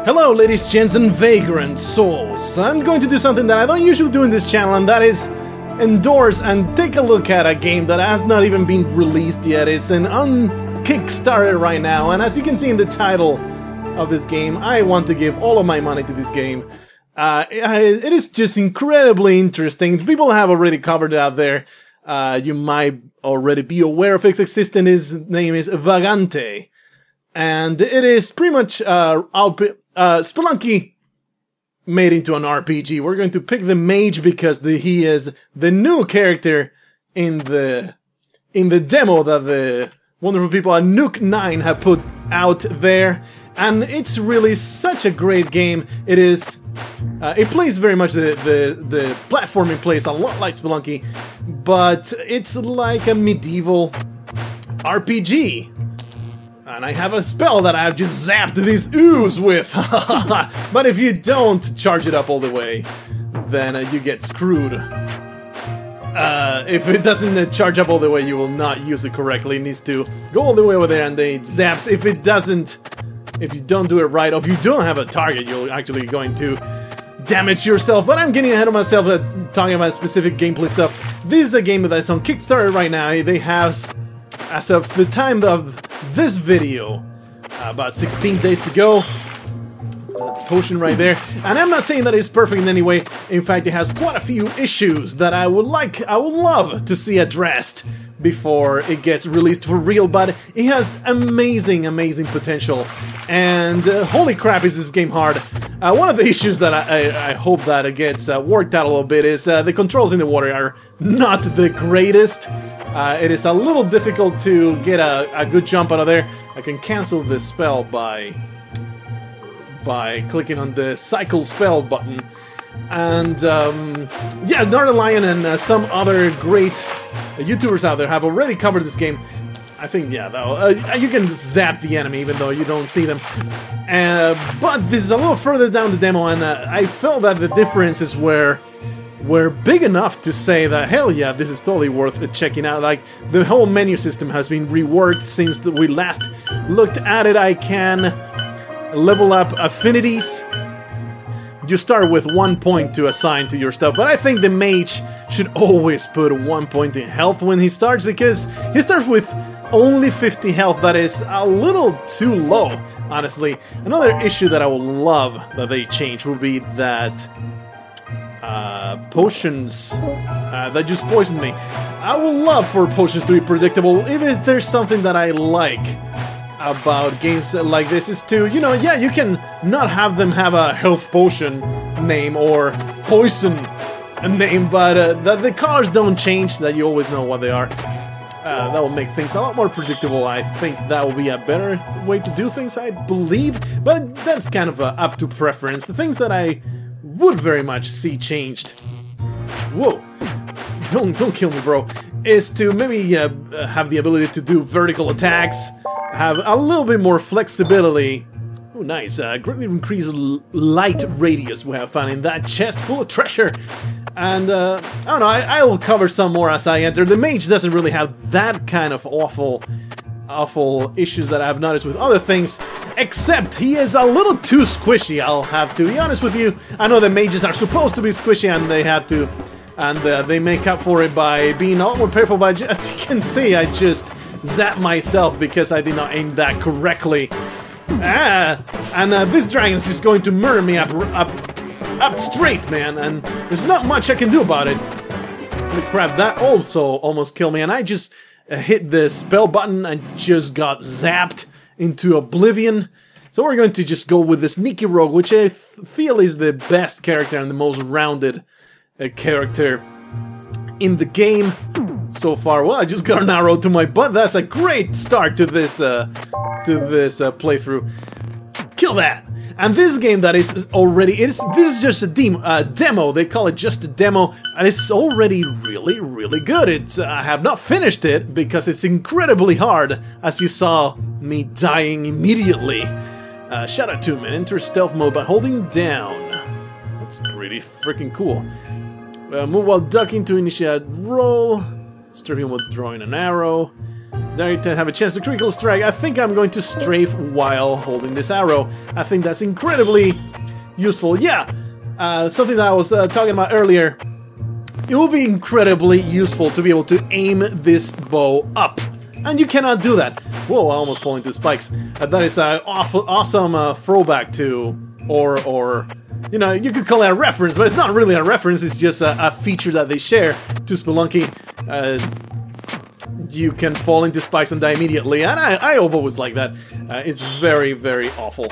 Hello ladies, gents and vagrant souls. I'm going to do something that I don't usually do in this channel, and that is endorse and take a look at a game that has not even been released yet. It's an Kickstarter right now, and as you can see in the title of this game, I want to give all of my money to this game. It is just incredibly interesting. People have already covered it out there. You might already be aware of its existence. His name is Vagante. And it is pretty much Spelunky made into an RPG. We're going to pick the mage because he is the new character in the demo that the wonderful people at Nuke 9 have put out there. And it's really such a great game. It is. It plays very much the platforming plays a lot like Spelunky, but it's like a medieval RPG. And I have a spell that I've just zapped these ooze with. But if you don't charge it up all the way, then you get screwed. If it doesn't charge up all the way, you will not use it correctly. It needs to go all the way over there and then it zaps. If it doesn't, if you don't do it right, or if you don't have a target, you're actually going to damage yourself. But I'm getting ahead of myself talking about specific gameplay stuff. This is a game that's on Kickstarter right now. They have, as of the time of this video, about 16 days to go. Potion right there. And I'm not saying that it's perfect in any way. In fact, it has quite a few issues that I would love to see addressed before it gets released for real, but it has amazing potential. And holy crap, is this game hard. One of the issues that I hope that it gets worked out a little bit is the controls in the water are not the greatest. It is a little difficult to get a good jump out of there. I can cancel this spell by clicking on the cycle spell button. And yeah, Northern Lion and some other great YouTubers out there have already covered this game. I think, yeah, though, you can zap the enemy even though you don't see them. But this is a little further down the demo, and I felt that the differences were big enough to say that, hell yeah, this is totally worth checking out. Like, the whole menu system has been reworked since we last looked at it. I can level up affinities. You start with 1 point to assign to your stuff, but I think the mage should always put 1 point in health when he starts, because he starts with only 50 health. That is a little too low, honestly. Another issue that I would love that they change would be that potions that just poisoned me. I would love for potions to be predictable. If there's something that I like about games like this is to, you know, yeah, you can not have them have a health potion name or poison name, but that the colors don't change, that you always know what they are. That will make things a lot more predictable. I think that will be a better way to do things, I believe, but that's kind of up to preference. The things that I would very much see changed, whoa, don't kill me, bro, is to maybe have the ability to do vertical attacks, have a little bit more flexibility. Oh, nice. Greatly increased light radius we have found in that chest full of treasure. And, I don't know, I will cover some more as I enter. The mage doesn't really have that kind of awful issues that I've noticed with other things, except he is a little too squishy, I'll have to be honest with you. I know the mages are supposed to be squishy, and they have to, and they make up for it by being a lot more powerful, but as you can see, I just zapped myself because I did not aim that correctly. And this dragon is just going to murder me up straight, man, and there's not much I can do about it. Holy crap, that also almost killed me, and I just hit the spell button and just got zapped into oblivion. So we're going to just go with the sneaky rogue, which I feel is the best character and the most rounded character in the game so far. Well, I just got an arrow to my butt. That's a great start to this playthrough. Kill that. And this game that is already, this is just a demo. They call it just a demo, and it's already really good. I have not finished it because it's incredibly hard, as you saw me dying immediately. Shout out to him, and enter stealth mode by holding down. That's pretty freaking cool. Move while ducking to initiate roll. Starting with drawing an arrow. There to have a chance to critical strike. I think I'm going to strafe while holding this arrow. I think that's incredibly useful. Yeah, something that I was talking about earlier. It will be incredibly useful to be able to aim this bow up. And you cannot do that. Whoa, I almost fall into spikes. That is an awesome throwback to, or you know, you could call it a reference, but it's not really a reference, it's just a feature that they share to Spelunky. You can fall into spikes and die immediately, and I always like that. It's very, very awful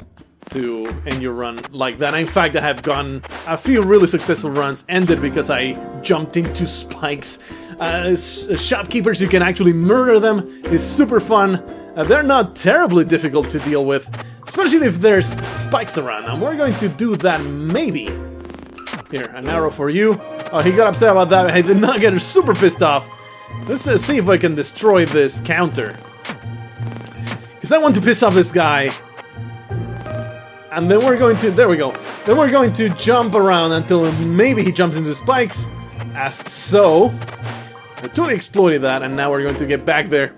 to end your run like that. In fact, I have gotten a few really successful runs ended because I jumped into spikes. Shopkeepers, you can actually murder them. It's super fun. They're not terribly difficult to deal with, especially if there's spikes around. And we're going to do that maybe. Here, an arrow for you. Oh, he got upset about that. I did not get super pissed off. Let's see if I can destroy this counter. Because I want to piss off this guy. And then we're going to, there we go. Then we're going to jump around until maybe he jumps into spikes. As so. I totally exploited that, and now we're going to get back there.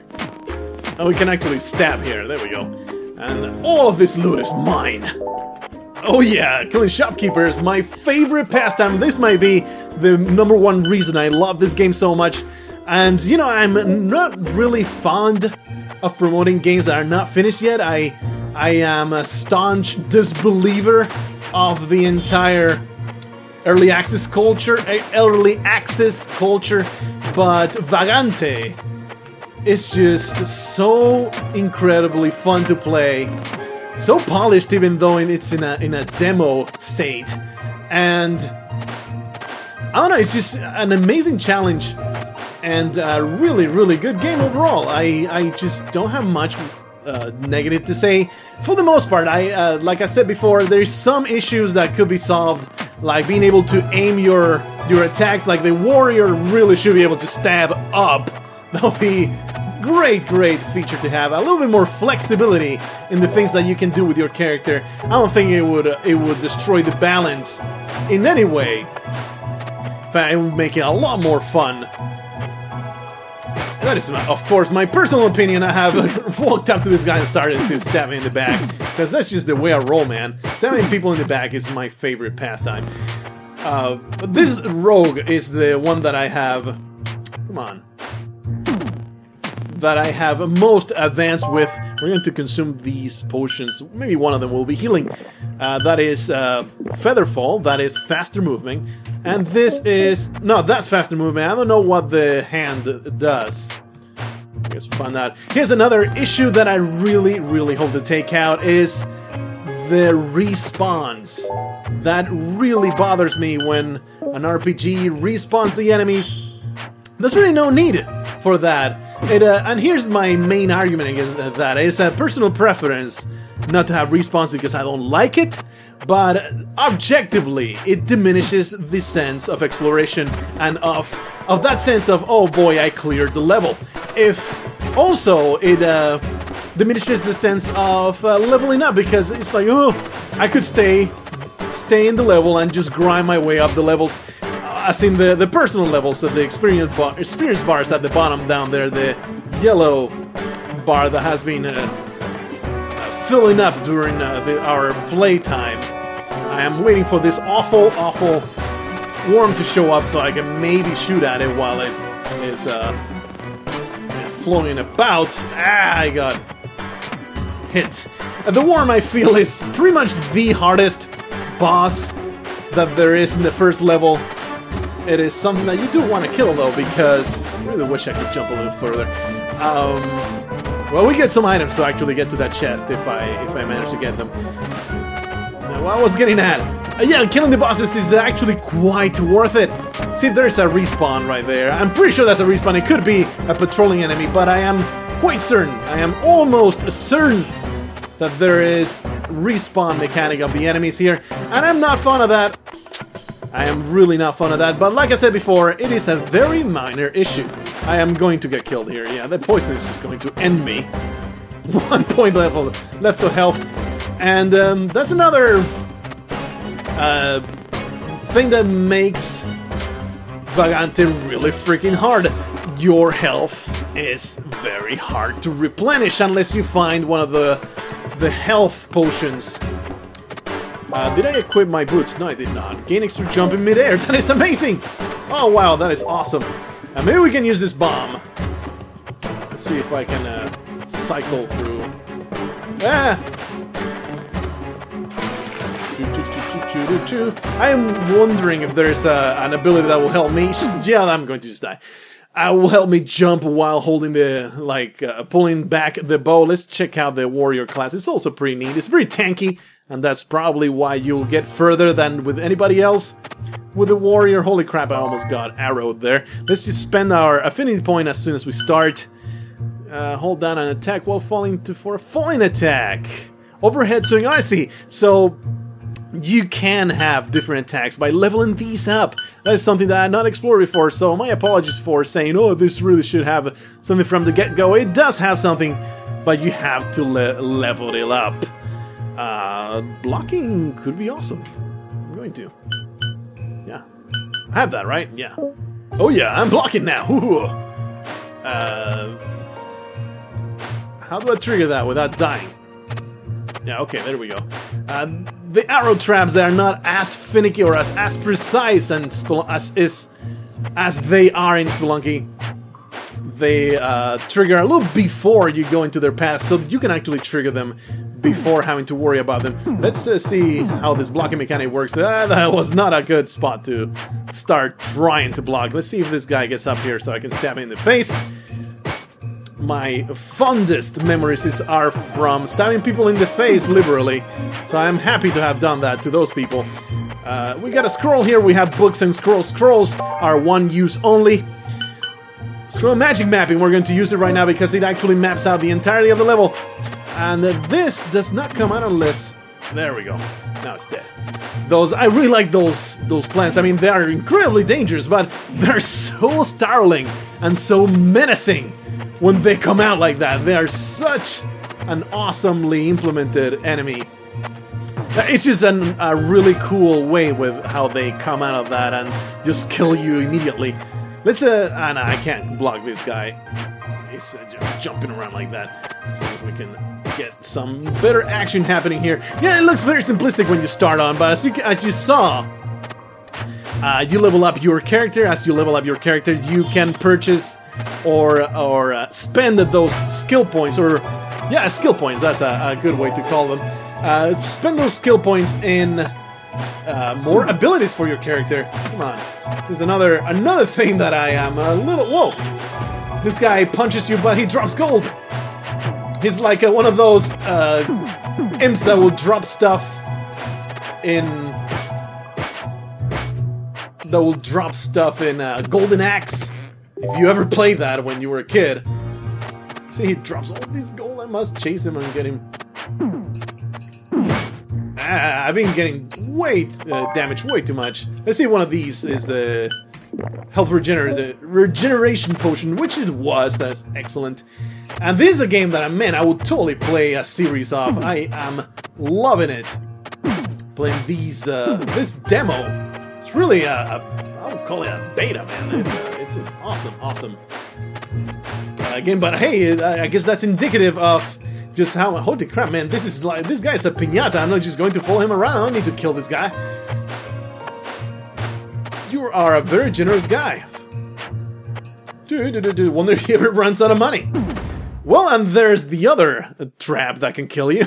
And we can actually stab here, there we go. And all of this loot is mine. Oh yeah, killing shopkeepers, my favorite pastime. This might be the #1 reason I love this game so much. And, you know, I'm not really fond of promoting games that are not finished yet. I am a staunch disbeliever of the entire early access culture, but Vagante is just so incredibly fun to play, so polished even though it's in a demo state, and I don't know, it's just an amazing challenge and a really, really good game overall. I just don't have much negative to say. For the most part, like I said before, there's some issues that could be solved, like being able to aim your attacks. Like the warrior really should be able to stab up. That would be great feature to have. A little bit more flexibility in the things that you can do with your character. I don't think it would destroy the balance in any way. In fact, it would make it a lot more fun. That is, of course, my personal opinion. I have walked up to this guy and started to stab him in the back, because that's just the way I roll, man. Stabbing people in the back is my favorite pastime. But this rogue is the one that I have... Come on. That I have most advanced with. We're going to consume these potions. Maybe one of them will be healing. That is Featherfall. That is faster moving. And this is... No, that's faster moving. I don't know what the hand does. I guess we'll find out. Here's another issue that I really hope to take out is the respawns. That really bothers me when an RPG respawns the enemies. There's really no need for that. And here's my main argument against that. It's a personal preference not to have respawns because I don't like it, but objectively it diminishes the sense of exploration and of that sense of, oh boy, I cleared the level. If also it diminishes the sense of leveling up, because it's like, oh, I could stay in the level and just grind my way up the levels. As in the personal levels, of the experience bars at the bottom down there, the yellow bar that has been filling up during our playtime. I am waiting for this awful worm to show up so I can maybe shoot at it while it is floating about. Ah, I got hit. The worm, I feel, is pretty much the hardest boss that there is in the first level. It is something that you do want to kill, though, because I really wish I could jump a little further. Well, we get some items to actually get to that chest if I manage to get them. What I was getting at, yeah, killing the bosses is actually quite worth it. See, there's a respawn right there. I'm pretty sure that's a respawn. It could be a patrolling enemy, but I am quite certain, I am almost certain that there is respawn mechanic of the enemies here, and I'm not fond of that. I am really not fond of that, but like I said before, it is a very minor issue. I am going to get killed here. Yeah, the poison is just going to end me. 1 point left to health. And that's another thing that makes Vagante really freaking hard. Your health is very hard to replenish unless you find one of the health potions. Did I equip my boots? No, I did not. Gain extra jump in midair. That is amazing! Oh wow, that is awesome. Maybe we can use this bomb. Let's see if I can cycle through. Ah! I am wondering if there's an ability that will help me. Yeah, I'm going to just die. Will help me jump while holding the, pulling back the bow. Let's check out the warrior class. It's also pretty neat. It's pretty tanky, and that's probably why you'll get further than with anybody else. With the warrior, holy crap, I almost got arrowed there. Let's just spend our affinity point as soon as we start. Hold down an attack while falling for a falling attack. Overhead swing, I see. So you can have different attacks by leveling these up. That is something that I had not explored before, so my apologies for saying, oh, this really should have something from the get-go. It does have something, but you have to level it up. Blocking could be awesome. I'm going to. Yeah. I have that, right? Yeah. Oh yeah, I'm blocking now. Ooh. How do I trigger that without dying? Yeah, okay, there we go. The arrow traps, they are not as finicky or as precise and as they are in Spelunky. They trigger a little before you go into their path, so that you can actually trigger them before having to worry about them. Let's see how this blocking mechanic works. That was not a good spot to start trying to block. Let's see if this guy gets up here so I can stab him in the face. My fondest memories are from stabbing people in the face liberally, so I'm happy to have done that to those people. We got a scroll here. We have books and scrolls. Scrolls are one use only. Scroll magic mapping, we're going to use it right now because it actually maps out the entirety of the level. And this does not come out unless... There we go. Now it's dead. I really like those plants. I mean, they are incredibly dangerous, but they're so startling and so menacing when they come out like that. They are such an awesomely implemented enemy. It's just a really cool way with how they come out of that and just kill you immediately. Let's no, I can't block this guy. He's just jumping around like that. Let's see if we can get some better action happening here. Yeah, it looks very simplistic when you start on, but as you saw, you level up your character. As you level up your character, you can purchase or spend those skill points, or yeah, skill points. That's a good way to call them. Spend those skill points in more abilities for your character. Come on. There's another thing that I am a little... Whoa! This guy punches you, but he drops gold. He's like one of those imps that will drop stuff in... Golden Axe. If you ever played that when you were a kid. See, he drops all this gold. I must chase him and get him... I've been getting damaged way too much. Let's see if one of these is the health regeneration potion, which it was. That's excellent. And this is a game that I would totally play a series of. I am loving it. Playing this demo. It's really I would call it a beta, man. It's an awesome game. But hey, I guess that's indicative of just how... Holy crap, man, this guy's a piñata. I'm not just going to follow him around. I don't need to kill this guy. You are a very generous guy. Wonder if he ever runs out of money. Well, and there's the other trap that can kill you.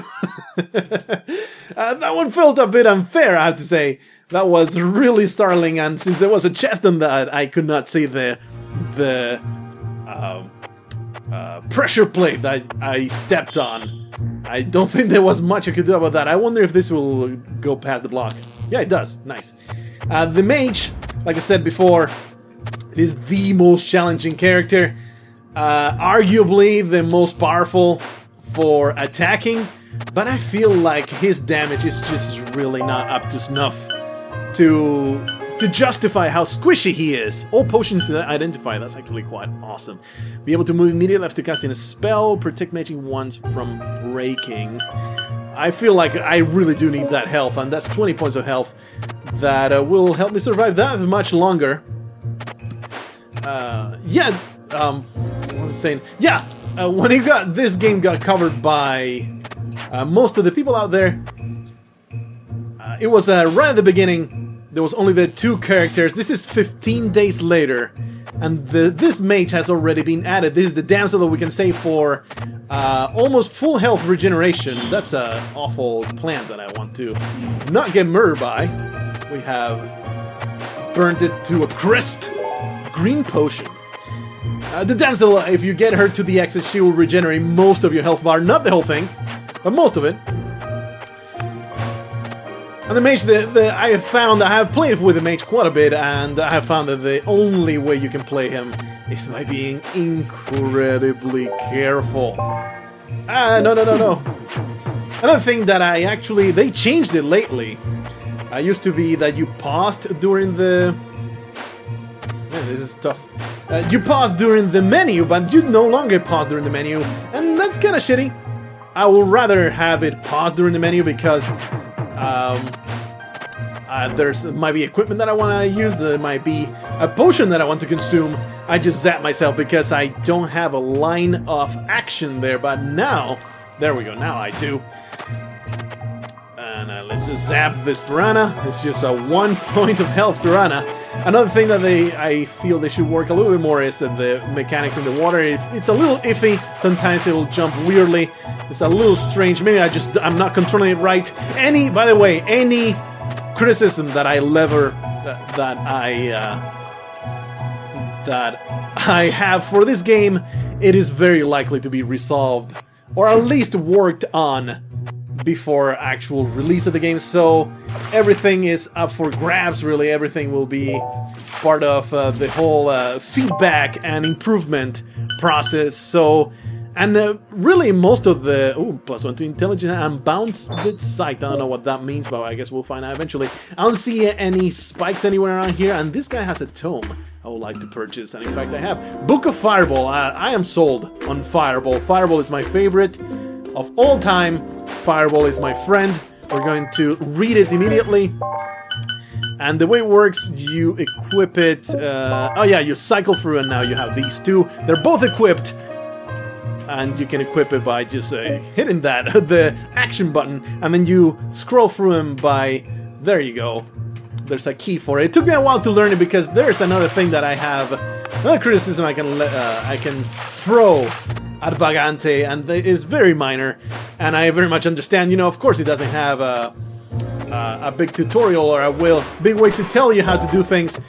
That one felt a bit unfair, I have to say. That was really startling, and since there was a chest on that, I could not see the pressure plate that I stepped on. I don't think there was much I could do about that. I wonder if this will go past the block. Yeah, it does. Nice. The mage, like I said before, is the most challenging character. Arguably the most powerful for attacking, but I feel like his damage is just really not up to snuff to justify how squishy he is. All potions to identify, that's actually quite awesome. Be able to move immediately after casting a spell, protect maging ones from breaking. I feel like I really do need that health, and that's 20 points of health that will help me survive that much longer. What was saying? Yeah, when this game got covered by most of the people out there, it was right at the beginning. There was only the 2 characters. This is 15 days later, and this mage has already been added. This is the damsel that we can save for almost full health regeneration. That's an awful plant that I want to not get murdered by. We have burned it to a crisp green potion. The damsel, if you get her to the X's, she will regenerate most of your health bar. Not the whole thing, but most of it. And the mage, I have played with the mage quite a bit, and I have found that the only way you can play him is by being incredibly careful. No. Another thing that they changed it lately. It used to be that you paused during the... Man, this is tough. You paused during the menu, but you no longer pause during the menu, and that's kind of shitty. I would rather have it pause during the menu because might be equipment that I want to use, there might be a potion that I want to consume. I just zap myself because I don't have a line of action there, but now, there we go, now I do. And let's just zap this piranha. It's just a 1 point of health piranha. Another thing that I feel they should work a little bit more is that the mechanics in the water, it's a little iffy. Sometimes it will jump weirdly. It's a little strange. Maybe I'm not controlling it right. By the way, any criticism that I I have for this game, it is very likely to be resolved, or at least worked on, before actual release of the game. So everything is up for grabs, really. Everything will be part of the whole feedback and improvement process. So, and really most of the... Ooh, +1 to intelligence and bounced sight. I don't know what that means, but I guess we'll find out eventually. I don't see any spikes anywhere around here, and this guy has a tome I would like to purchase, and in fact I have. Book of Fireball. I am sold on Fireball. Fireball is my favorite of all time. Fireball is my friend. We're going to read it immediately. And the way it works, you equip it... oh yeah, you cycle through and now you have these 2. They're both equipped. And you can equip it by just hitting the action button. And then you scroll through them by... There you go. There's a key for it. It took me a while to learn it because there's another thing that I have... Another criticism I can throw at Vagante, and it is very minor, and I very much understand. You know, of course, it doesn't have a big tutorial or a big way to tell you how to do things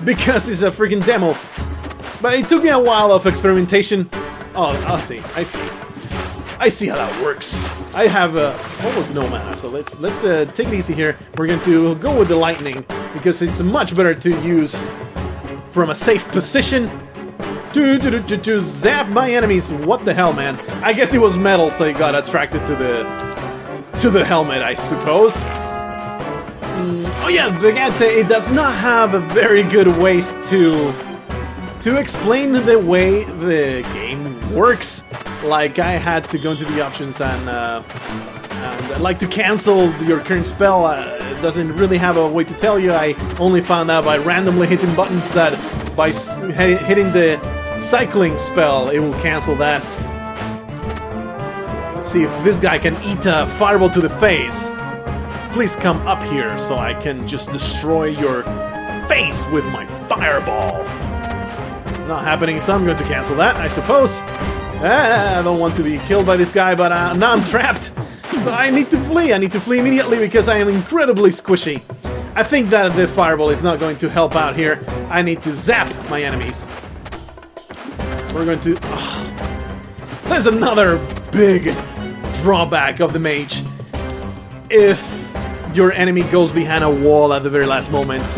because it's a freaking demo. But it took me a while of experimentation. Oh, I see how that works. I have almost no mana, so let's take it easy here. We're going to go with the lightning because it's much better to use from a safe position. To zap my enemies. What the hell, man? I guess it was metal, so he got attracted to the helmet, I suppose. Oh yeah, Vagante, it does not have a very good ways to explain the way the game works. Like, I had to go into the options and like to cancel your current spell. It doesn't really have a way to tell you. I only found out by randomly hitting buttons that by hitting the cycling spell, it will cancel that. Let's see if this guy can eat a fireball to the face. Please come up here so I can just destroy your face with my fireball. Not happening, so I'm going to cancel that, I suppose. I don't want to be killed by this guy, but now I'm trapped. So I need to flee. I need to flee immediately because I am incredibly squishy. I think that the fireball is not going to help out here. I need to zap my enemies. We're going to... There's another big drawback of the mage. If your enemy goes behind a wall at the very last moment,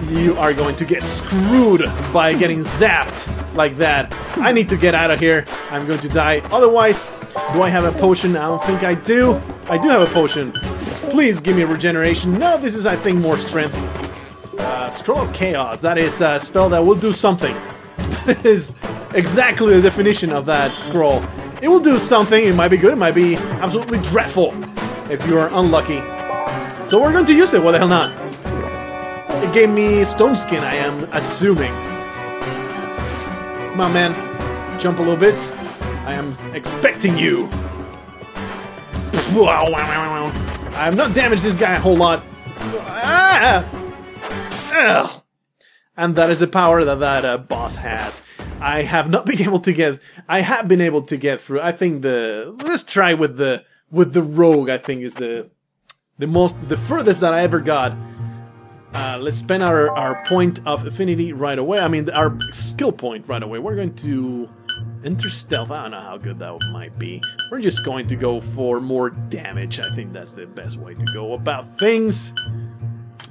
you are going to get screwed by getting zapped like that. I need to get out of here. I'm going to die. Otherwise, do I have a potion? I don't think I do. I do have a potion. Please give me regeneration. No, this is, I think, more strength. Scroll of Chaos. That is a spell that will do something. That is exactly the definition of that scroll. It will do something. It might be good. It might be absolutely dreadful if you are unlucky. So we're going to use it. What the hell not? It gave me stone skin, I am assuming. Come on, man. jump a little bit. I am expecting you. I have not damaged this guy a whole lot. So, and that is the power that that boss has. I have not been able to get. I have been able to get through. I think let's try with the rogue. I think is the furthest that I ever got. Let's spend our point of affinity right away. I mean, our skill point right away. We're going to enter stealth. I don't know how good that might be. We're just going to go for more damage. I think that's the best way to go about things.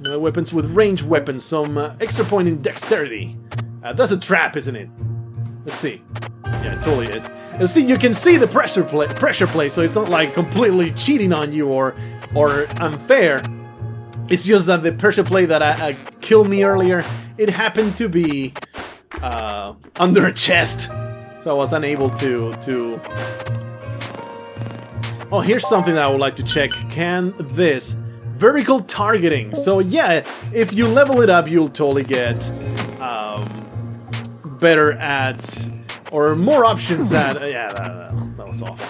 Weapons with ranged weapons. Some extra point in dexterity. That's a trap, isn't it? Let's see. Yeah, it totally is. And see, you can see the pressure play, so it's not like completely cheating on you or unfair. It's just that the pressure play that killed me earlier, it happened to be under a chest, so I was unable to... Oh, here's something that I would like to check. Can this... Vertical targeting. So yeah, if you level it up, you'll totally get better at... Or more options at... yeah, that was awful.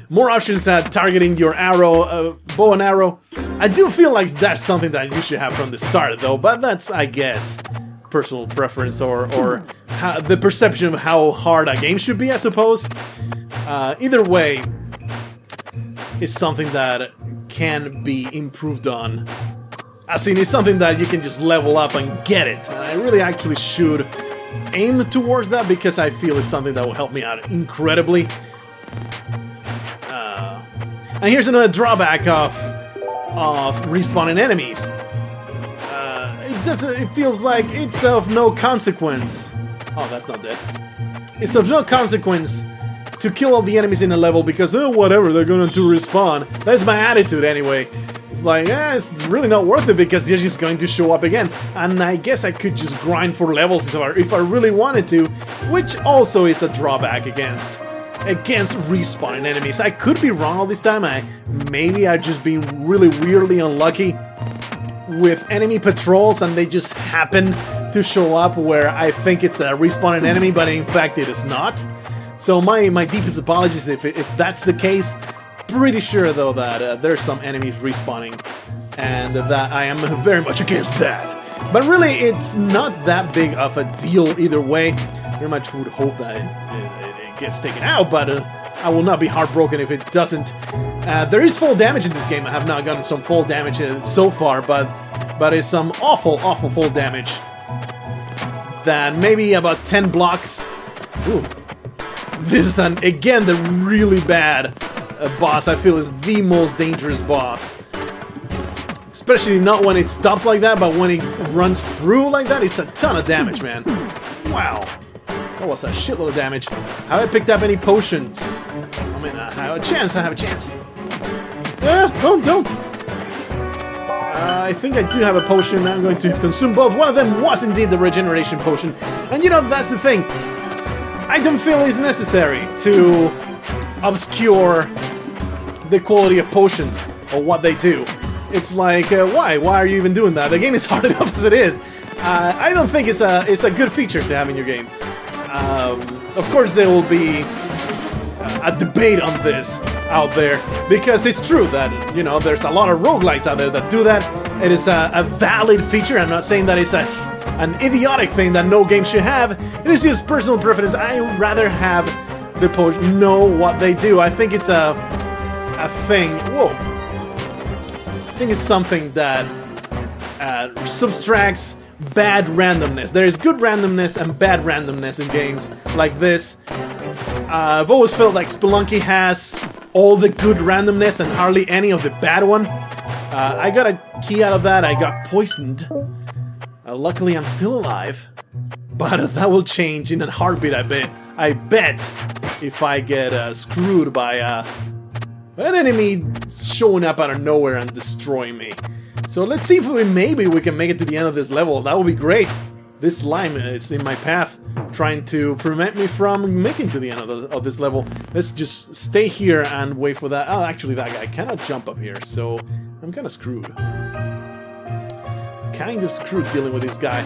More options at targeting your arrow, bow and arrow. I do feel like that's something that you should have from the start, though. But that's, I guess, personal preference or the perception of how hard a game should be, I suppose. Either way, it's something that can be improved on. As in, it's something that you can just level up and get it. And I really actually should aim towards that because I feel it's something that will help me out incredibly. And here's another drawback of respawning enemies. It feels like it's of no consequence. Oh, that's not dead. It's of no consequence to kill all the enemies in a level because, oh, whatever, they're going to respawn. That's my attitude anyway. It's like, it's really not worth it because they're just going to show up again. And I guess I could just grind for levels if I really wanted to, which also is a drawback against respawning enemies. I could be wrong all this time. Maybe I've just been really weirdly unlucky with enemy patrols and they just happen to show up where I think it's a respawning enemy, but in fact it is not. So my deepest apologies if that's the case. Pretty sure though that there's some enemies respawning and that I am very much against that. But really it's not that big of a deal either way. Very much would hope that it gets taken out, but I will not be heartbroken if it doesn't. There is full damage in this game. I have not gotten some full damage so far, but it's some awful full damage. That maybe about 10 blocks. Ooh. This is again the really bad boss. I feel is the most dangerous boss. Especially not when it stops like that, but when it runs through like that, it's a ton of damage, man. Wow. That was a shitload of damage. Have I picked up any potions? I mean, I have a chance. I have a chance. Don't. I think I do have a potion. I'm going to consume both. One of them was indeed the regeneration potion. And you know, that's the thing. I don't feel it's necessary to obscure the quality of potions or what they do. It's like, why? Why are you even doing that? The game is hard enough as it is. I don't think it's a good feature to have in your game. Of course, there will be a debate on this out there because it's true that, you know, there's a lot of roguelikes out there that do that. It is a valid feature. I'm not saying that it's an idiotic thing that no game should have. It is just personal preference. I rather have the potion know what they do. I think it's a thing. Whoa. I think it's something that subtracts bad randomness. There is good randomness and bad randomness in games like this. I've always felt like Spelunky has all the good randomness and hardly any of the bad one. I got a key out of that. I got poisoned. Luckily, I'm still alive. But that will change in a heartbeat, I bet. I bet if I get screwed by an enemy showing up out of nowhere and destroying me. So let's see if maybe we can make it to the end of this level. That would be great. This slime is in my path, trying to prevent me from making to the end of this level. Let's just stay here and wait for that. Oh, actually, that guy cannot jump up here, so I'm kind of screwed. Kind of screwed dealing with this guy.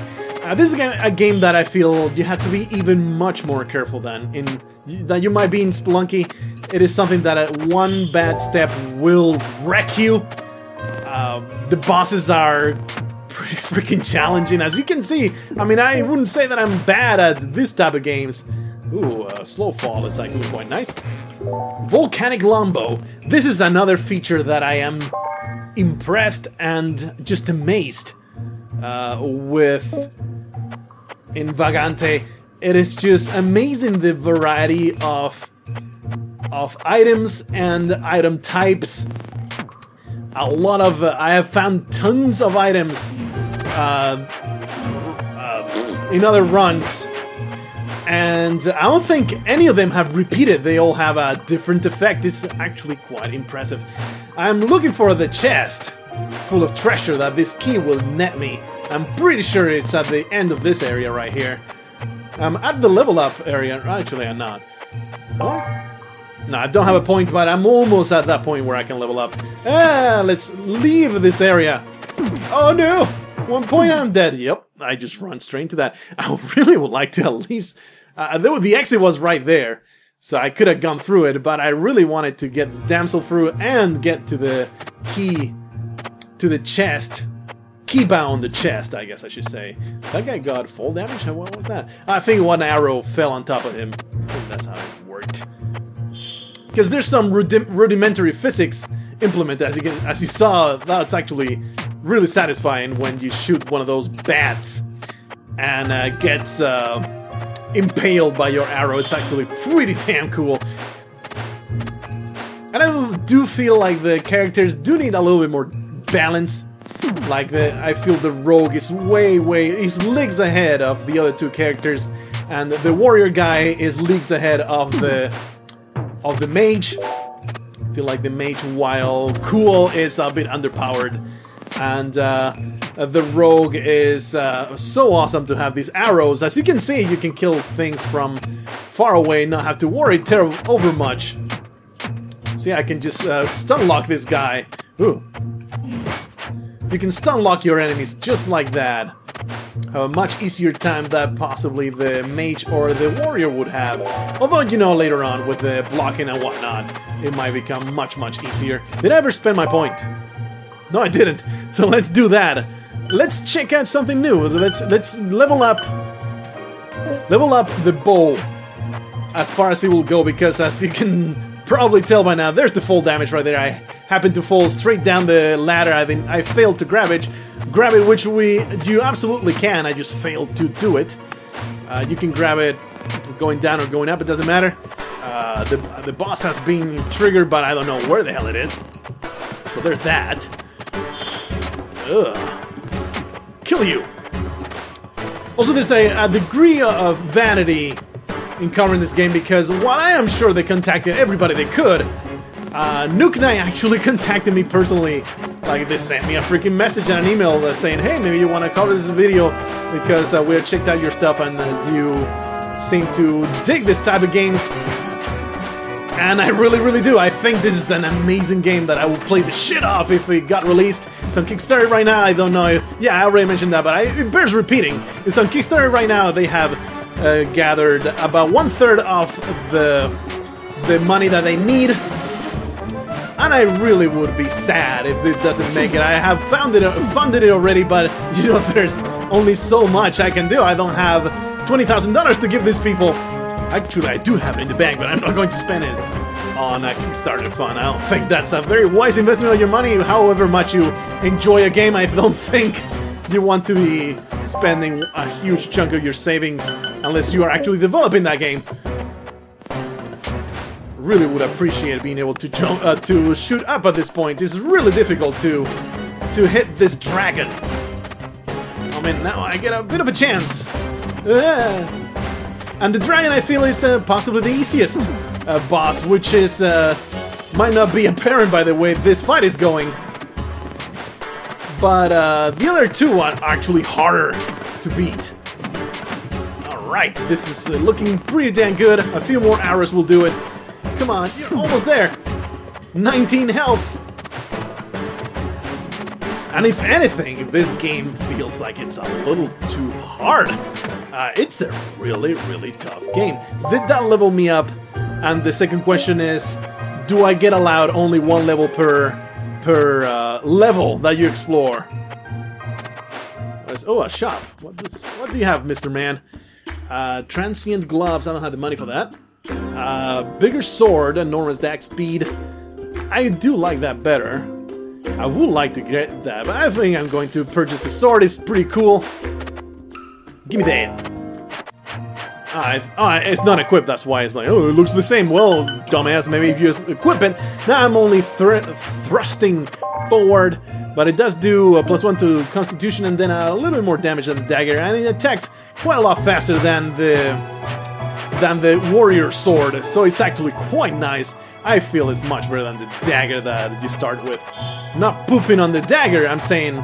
This is a game that I feel you have to be even much more careful than you might be in Spelunky. It is something that one bad step will wreck you. The bosses are pretty freaking challenging, as you can see. I mean, I wouldn't say that I'm bad at this type of games. Ooh, slow fall is actually quite nice. Volcanic Lombo. This is another feature that I am impressed and just amazed with in Vagante. It is just amazing, the variety of items and item types. A lot of I have found tons of items in other runs, and I don't think any of them have repeated. They all have a different effect. It's actually quite impressive. I'm looking for the chest full of treasure that this key will net me. I'm pretty sure it's at the end of this area right here. I'm at the level up area. Actually, I'm not. What? No, I don't have a point, but I'm almost at that point where I can level up. Let's leave this area. Oh no! 1 point, I'm dead. Yep, I just run straight into that. I really would like to at least... the exit was right there, so I could have gone through it, but I really wanted to get the damsel through and get to the key, to the chest. Keybound the chest, I guess I should say. That guy got fall damage? What was that? I think one arrow fell on top of him. I think that's how it worked. Because there's some rudimentary physics implemented, as you saw. That's actually really satisfying when you shoot one of those bats and gets impaled by your arrow. It's actually pretty damn cool. And I do feel like the characters do need a little bit more balance. Like I feel the rogue is he's leagues ahead of the other two characters, and the warrior guy is leagues ahead of the mage. I feel like the mage, while cool, is a bit underpowered, and the rogue is so awesome to have these arrows. As you can see, you can kill things from far away, not have to worry over much. See, I can just stun lock this guy. Ooh. You can stun lock your enemies just like that. Have a much easier time than possibly the mage or the warrior would have. Although, you know, later on with the blocking and whatnot, it might become much easier. Did I ever spend my point? No, I didn't. So let's do that. Let's check out something new. Let's level up the bow as far as it will go, because as you can probably tell by now, there's the fall damage right there. I happened to fall straight down the ladder. I failed to grab it, which you absolutely can. I just failed to do it. You can grab it going down or going up, it doesn't matter. The boss has been triggered, but I don't know where the hell it is. So there's that. Ugh. Kill you. Also, there's a degree of vanity in covering this game, because while I am sure they contacted everybody they could, Nuke Knight actually contacted me personally. Like, they sent me a freaking message and an email saying, hey, maybe you want to cover this video because we have checked out your stuff and you seem to dig this type of games. And I really do. I think this is an amazing game that I will play the shit off if it got released. It's on Kickstarter right now. I don't know. Yeah, I already mentioned that, but it bears repeating. It's on Kickstarter right now. They have gathered about 1/3 of the money that they need. And I really would be sad if it doesn't make it. I have funded it already, but you know, there's only so much I can do. I don't have $20,000 to give these people. Actually, I do have it in the bank, but I'm not going to spend it on a Kickstarter fund. I don't think that's a very wise investment of your money. However much you enjoy a game, I don't think you want to be spending a huge chunk of your savings unless you are actually developing that game. Really would appreciate being able to jump, to shoot up at this point. It's really difficult to hit this dragon. I mean, now I get a bit of a chance. And the dragon, I feel, is possibly the easiest boss, which is might not be apparent by the way this fight is going. But the other two are actually harder to beat. Alright, this is looking pretty damn good. A few more arrows will do it. Come on, you're almost there. 19 health. And if anything, this game feels like it's a little too hard. It's a really, really tough game. Did that level me up? And the second question is, do I get allowed only one level per level that you explore? Oh, a shop. What do you have, Mr. Man? Transient gloves. I don't have the money for that. Bigger sword, enormous attack speed. I do like that better. I would like to get that, but I think I'm going to purchase a sword. It's pretty cool. Give me that. It's not equipped, that's why it's like, oh, it looks the same. Well, dumbass, maybe if you equip it. Now I'm only thrusting forward, but it does do a +1 to Constitution and then a little bit more damage than the dagger, and it attacks quite a lot faster than the warrior sword, so it's actually quite nice. I feel it's much better than the dagger that you start with. Not pooping on the dagger, I'm saying,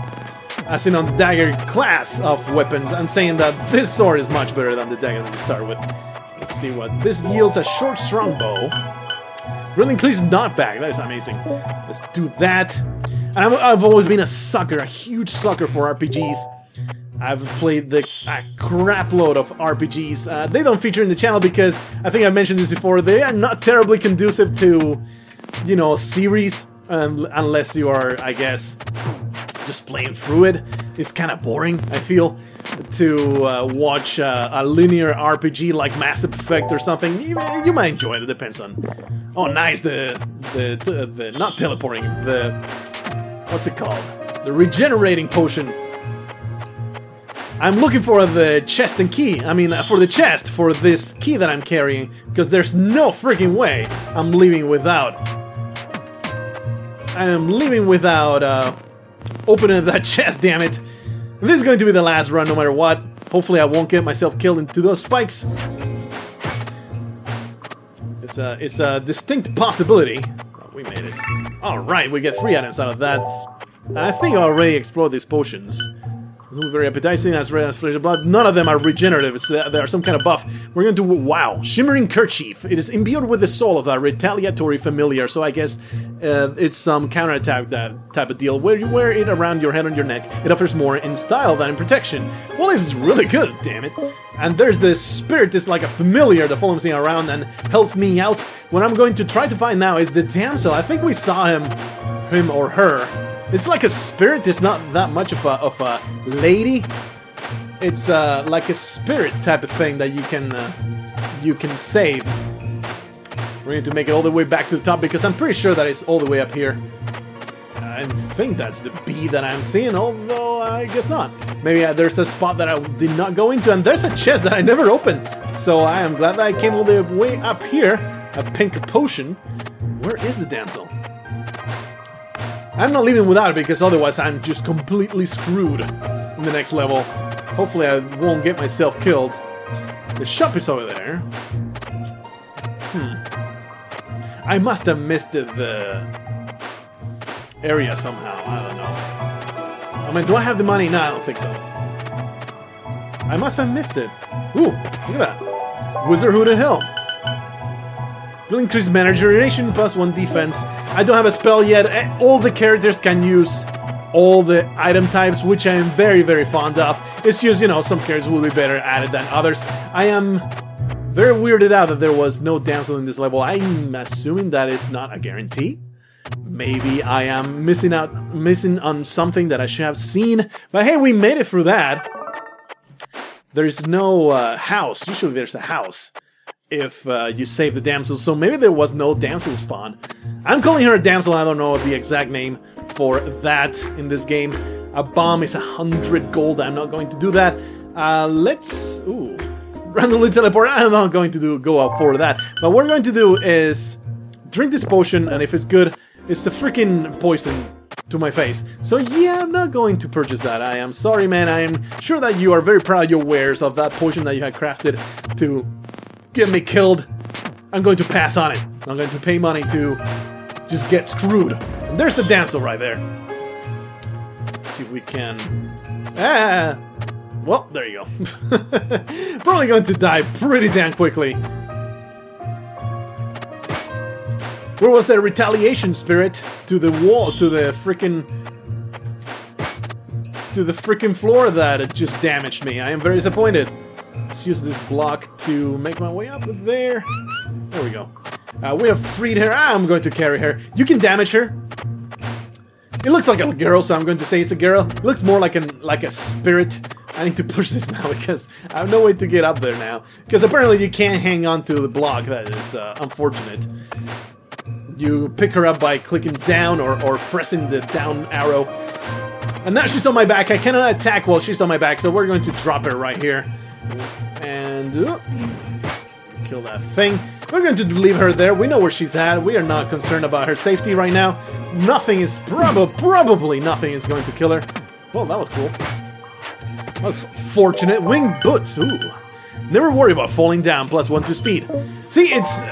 as in on the dagger class of weapons, I'm saying that this sword is much better than the dagger that you start with. Let's see what this yields. A short strong bow. Really increased knockback, that is amazing. Let's do that. And I've always been a sucker, a huge sucker for RPGs. I've played a crap load of RPGs. They don't feature in the channel because, I think I mentioned this before, they are not terribly conducive to, you know, series, unless you are, I guess, just playing through it. It's kind of boring, I feel, to watch a linear RPG like Mass Effect or something. You might enjoy it, it depends on... Oh, nice, the not teleporting, what's it called? The regenerating potion. I'm looking for the chest and key. I mean, for the chest, for this key that I'm carrying, because there's no freaking way I'm leaving without... I am leaving without opening that chest, damn it. This is going to be the last run no matter what. Hopefully I won't get myself killed into those spikes. It's a distinct possibility. Oh, we made it. Alright, we get 3 items out of that. I think I already explored these potions. It's very appetizing, as red as flesh and blood. None of them are regenerative, they are some kind of buff. We're going to do, wow, Shimmering Kerchief. It is imbued with the soul of a retaliatory familiar, so I guess it's some counterattack, that type of deal, where you wear it around your head and your neck. It offers more in style than in protection. Well, this is really good, damn it. And there's this spirit, it's like a familiar that follows me around and helps me out. What I'm going to try to find now is the damsel. I think we saw him or her. It's like a spirit, it's not that much of a lady. It's like a spirit type of thing that you can save. We're going to make it all the way back to the top because I'm pretty sure that it's all the way up here. I think that's the B that I'm seeing, although I guess not. Maybe there's a spot that I did not go into, and there's a chest that I never opened. So I am glad that I came all the way up here. A pink potion. Where is the damsel? I'm not leaving without it because otherwise I'm just completely screwed in the next level. Hopefully I won't get myself killed. The shop is over there. I must have missed the area somehow. I don't know. I mean, do I have the money? No, I don't think so. I must have missed it. Ooh, look at that. Wizardhood Helm. Will increase mana generation, +1 defense. I don't have a spell yet. All the characters can use all the item types, which I am very, very fond of. It's just, you know, some characters will be better at it than others. I am very weirded out that there was no damsel in this level. I'm assuming that is not a guarantee. Maybe I am missing on something that I should have seen. But hey, we made it through that. There's no house. Usually there's a house if you save the damsel, so maybe there was no damsel spawn. I'm calling her a damsel, I don't know the exact name for that in this game. A bomb is 100 gold, I'm not going to do that. Let's... ooh. Randomly teleport, I'm not going to go up for that. But what we're going to do is drink this potion, and if it's good, it's a freaking poison to my face. So yeah, I'm not going to purchase that. I am sorry, man. I am sure that you are very proud of your wares of that potion that you had crafted to get me killed. I'm going to pass on it. I'm going to pay money to just get screwed. And there's a damsel right there. Let's see if we can... ah! Well, there you go. Probably going to die pretty damn quickly. Where was the retaliation spirit? To the wall, to the freaking... to the freaking floor that just damaged me. I am very disappointed. Let's use this block to make my way up there. There we go. We have freed her. I'm going to carry her. You can damage her. It looks like a girl, so I'm going to say it's a girl. It looks more like a spirit. I need to push this now because I have no way to get up there now. Because apparently you can't hang on to the block. That is unfortunate. You pick her up by clicking down or pressing the down arrow. And now she's on my back. I cannot attack while she's on my back, so we're going to drop her right here. And kill that thing. We're going to leave her there. We know where she's at. We are not concerned about her safety right now. Nothing is probably nothing is going to kill her. Well, that was cool. That was fortunate. Winged boots. Ooh. Never worry about falling down. +1 to speed. See, it's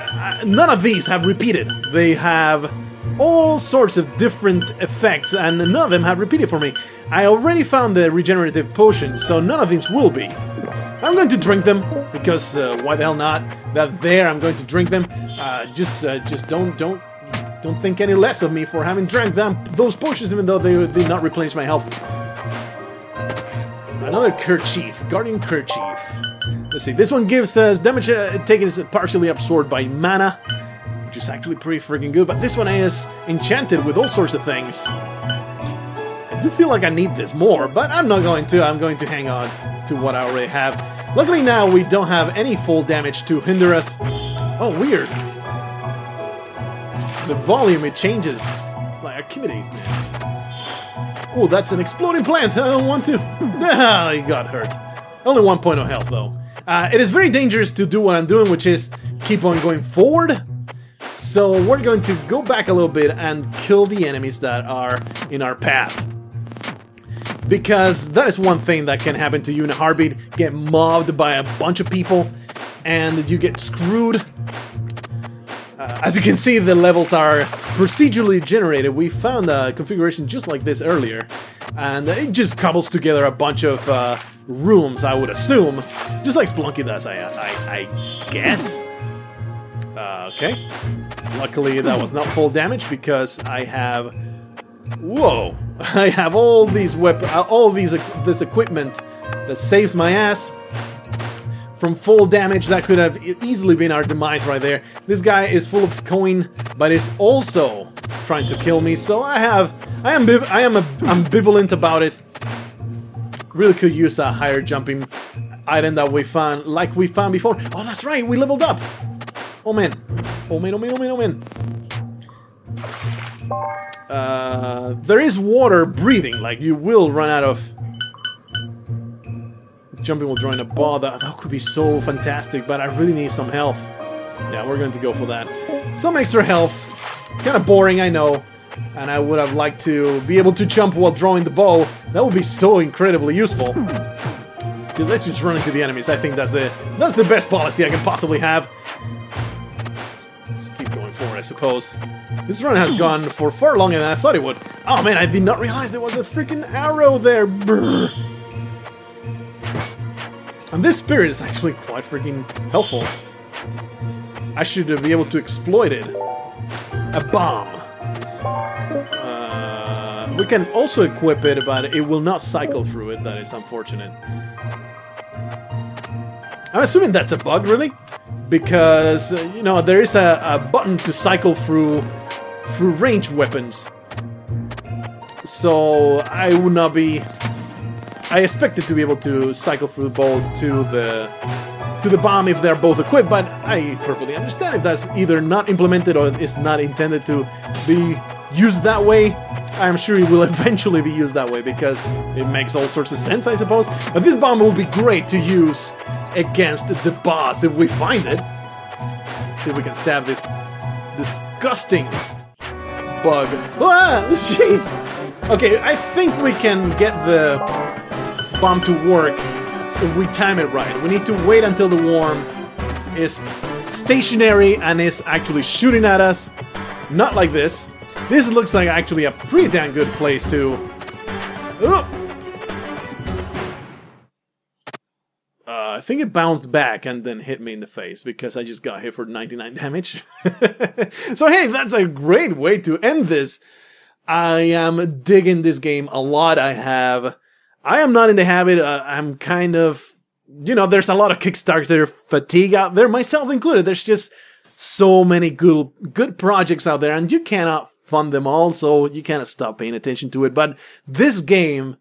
none of these have repeated. They have all sorts of different effects, and none of them have repeated for me. I already found the regenerative potions, so none of these will be. I'm going to drink them because why the hell not? That there, I'm going to drink them. Just don't think any less of me for having drank those potions, even though they did not replenish my health. Another kerchief, guardian kerchief. Let's see. This one gives us damage taken is partially absorbed by mana, which is actually pretty freaking good. But this one is enchanted with all sorts of things. I do feel like I need this more, but I'm not going to. I'm going to hang on to what I already have. Luckily now we don't have any full damage to hinder us. Oh, weird. The volume, it changes. Like Archimedes now. Oh, that's an exploding plant. I don't want to. Ah, he got hurt. Only 1 point of health though. It is very dangerous to do what I'm doing, which is keep on going forward. So we're going to go back a little bit and kill the enemies that are in our path. Because that is one thing that can happen to you in a heartbeat. Get mobbed by a bunch of people and you get screwed. As you can see, the levels are procedurally generated. We found a configuration just like this earlier. And it just cobbles together a bunch of rooms, I would assume. Just like Spelunky does, I guess. Okay. Luckily, that was not full damage because I have... Whoa! I have all these this equipment that saves my ass from full damage. That could have easily been our demise right there. This guy is full of coin, but is also trying to kill me. So I am ambivalent about it. Really could use a higher jumping item that we found, like we found before. Oh, that's right, we leveled up. Oh man, oh man, oh man, oh man, oh man. There is water breathing, like you will run out of... Jumping while drawing a ball, that could be so fantastic, but I really need some health. Yeah, we're going to go for that. Some extra health. Kind of boring, I know. And I would have liked to be able to jump while drawing the bow. That would be so incredibly useful. Let's just run into the enemies. I think that's the best policy I can possibly have. Let's keep going forward, I suppose. This run has gone for far longer than I thought it would. Oh man, I did not realize there was a freaking arrow there. Brr. And this spirit is actually quite freaking helpful. I should be able to exploit it. A bomb. We can also equip it, but it will not cycle through it. That is unfortunate. I'm assuming that's a bug, really? Because, you know, there is a button to cycle through ranged weapons. So I would not be... I expected to be able to cycle through the bow to the bomb if they're both equipped, but I perfectly understand if that's either not implemented or is not intended to be used that way. I'm sure it will eventually be used that way because it makes all sorts of sense, I suppose. But this bomb will be great to use against the boss if we find it. See if we can stab this disgusting bug. Ah, jeez. Okay, I think we can get the bomb to work if we time it right. We need to wait until the worm is stationary and is actually shooting at us. Not like this. This looks like actually a pretty damn good place to... I think it bounced back and then hit me in the face because I just got hit for 99 damage. So hey, that's a great way to end this. I am digging this game a lot. I have I am not in the habit, I'm kind of, you know, there's a lot of Kickstarter fatigue out there, myself included. There's just so many good projects out there, and you cannot fund them all, so you cannot stop paying attention to it. But this game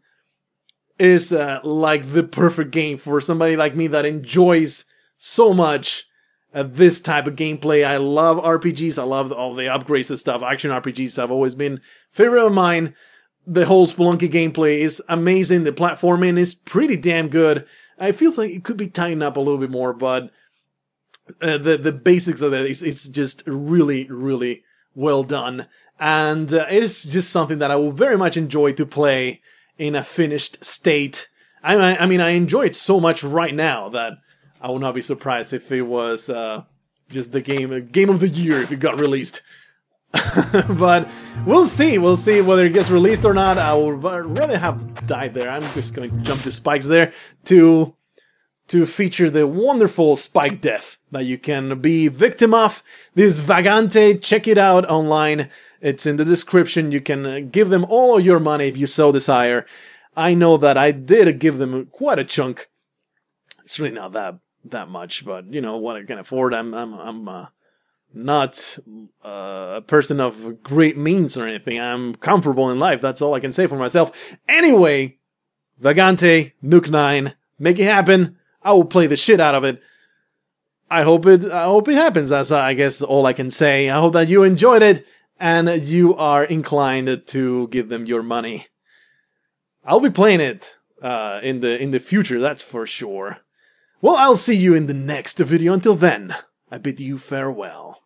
is like the perfect game for somebody like me that enjoys so much this type of gameplay. I love RPGs, I love all the upgrades and stuff. Action RPGs have always been favorite of mine. The whole Spelunky gameplay is amazing, the platforming is pretty damn good. It feels like it could be tightened up a little bit more, but the basics of it, it's just really, really well done. And it is just something that I will very much enjoy to play in a finished state. I mean, I enjoy it so much right now that I will not be surprised if it was just the game of the year if it got released. But we'll see whether it gets released or not. I would rather have died there. I'm just going to jump to spikes there to feature the wonderful spike death that you can be victim of. This Vagante, check it out online. It's in the description. You can give them all your money if you so desire. I know that I did give them quite a chunk. It's really not that much, but you know what I can afford. I'm not a person of great means or anything. I'm comfortable in life. That's all I can say for myself. Anyway, Vagante, Nuke 9, make it happen. I will play the shit out of it. I hope it happens. That's I guess all I can say. I hope that you enjoyed it and you are inclined to give them your money. I'll be playing it in the future, that's for sure. Well, I'll see you in the next video. Until then, I bid you farewell.